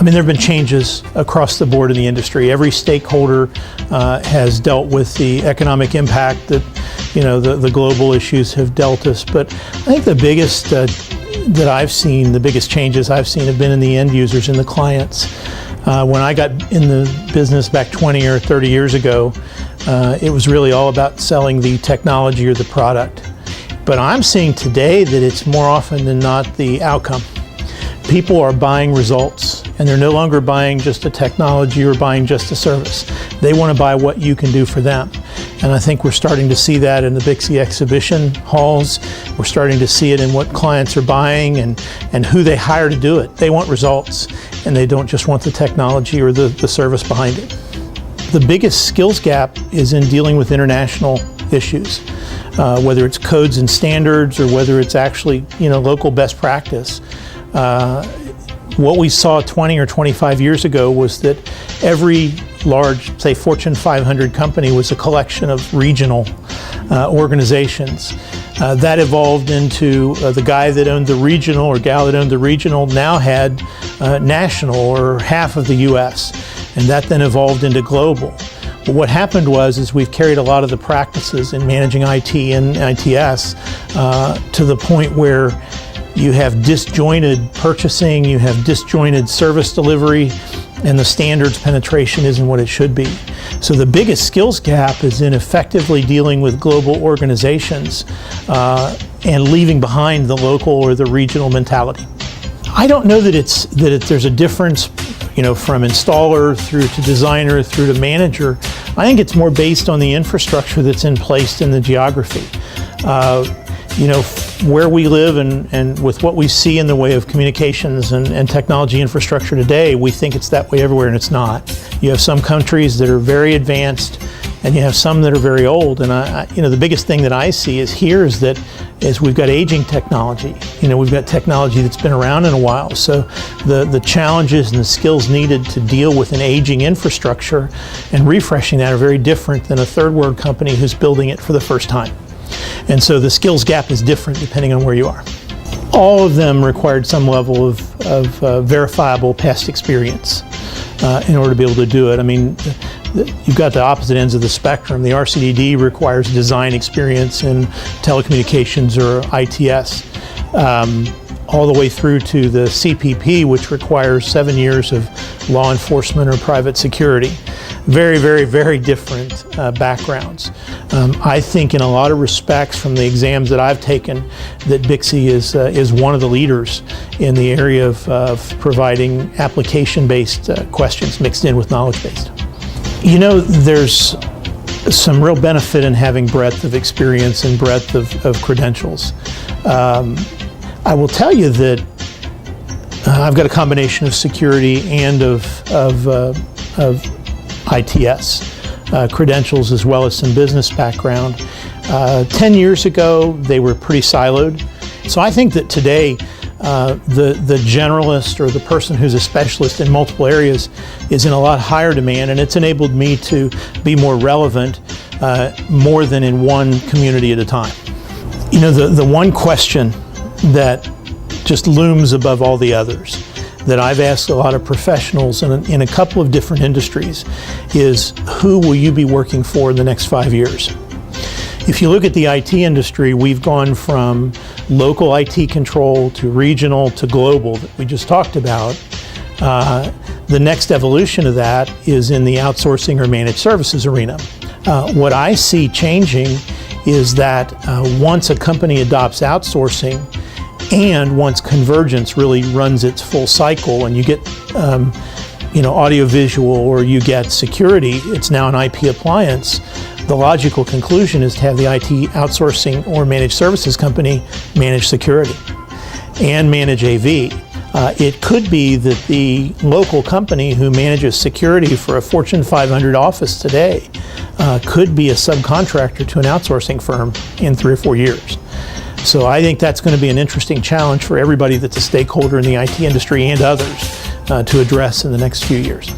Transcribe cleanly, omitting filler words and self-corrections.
mean, there have been changes across the board in the industry. Every stakeholder has dealt with the economic impact that, the global issues have dealt us. But I think the biggest that I've seen, the biggest changes I've seen have been in the end users and the clients. When I got in the business back 20 or 30 years ago, it was really all about selling the technology or the product. But I'm seeing today that it's more often than not the outcome. People are buying results, and they're no longer buying just a technology or buying just a service. They want to buy what you can do for them. And I think we're starting to see that in the BICSI exhibition halls. We're starting to see it in what clients are buying and who they hire to do it. They want results, and they don't just want the technology or the service behind it. The biggest skills gap is in dealing with international issues, whether it's codes and standards or whether it's actually local best practice. What we saw 20 or 25 years ago was that every large, say, Fortune 500 company was a collection of regional organizations. That evolved into the guy that owned the regional or gal that owned the regional now had national or half of the US, and that then evolved into global. But what happened was we've carried a lot of the practices in managing IT and ITS to the point where you have disjointed purchasing, you have disjointed service delivery, and the standards penetration isn't what it should be. So the biggest skills gap is in effectively dealing with global organizations and leaving behind the local or the regional mentality. I don't know that there's a difference, from installer through to designer through to manager. I think it's more based on the infrastructure that's in place in the geography. Where we live and with what we see in the way of communications and technology infrastructure today, we think it's that way everywhere, and it's not. You have some countries that are very advanced, and you have some that are very old. And the biggest thing that I see is we've got aging technology. We've got technology that's been around in a while. So the challenges and the skills needed to deal with an aging infrastructure and refreshing that are very different than a third world company who's building it for the first time. And so the skills gap is different depending on where you are. All of them required some level of verifiable past experience in order to be able to do it. I mean, you've got the opposite ends of the spectrum. The RCDD requires design experience in telecommunications or ITS, all the way through to the CPP, which requires 7 years of law enforcement or private security. Very, very, very different backgrounds. I think in a lot of respects from the exams that I've taken that BICSI is one of the leaders in the area of providing application-based questions mixed in with knowledge-based. There's some real benefit in having breadth of experience and breadth of credentials. I will tell you that I've got a combination of security and of ITS credentials as well as some business background. 10 years ago, they were pretty siloed. So I think that today, the generalist or the person who's a specialist in multiple areas is in a lot higher demand, and it's enabled me to be more relevant more than in one community at a time. The one question that just looms above all the others that I've asked a lot of professionals in a couple of different industries is, who will you be working for in the next 5 years? If you look at the IT industry, we've gone from local IT control to regional to global that we just talked about. The next evolution of that is in the outsourcing or managed services arena. What I see changing is that once a company adopts outsourcing, and once convergence really runs its full cycle and you get audio-visual or you get security, it's now an IP appliance. The logical conclusion is to have the IT outsourcing or managed services company manage security and manage AV. It could be that the local company who manages security for a Fortune 500 office today could be a subcontractor to an outsourcing firm in 3 or 4 years. So I think that's going to be an interesting challenge for everybody that's a stakeholder in the IT industry and others to address in the next few years.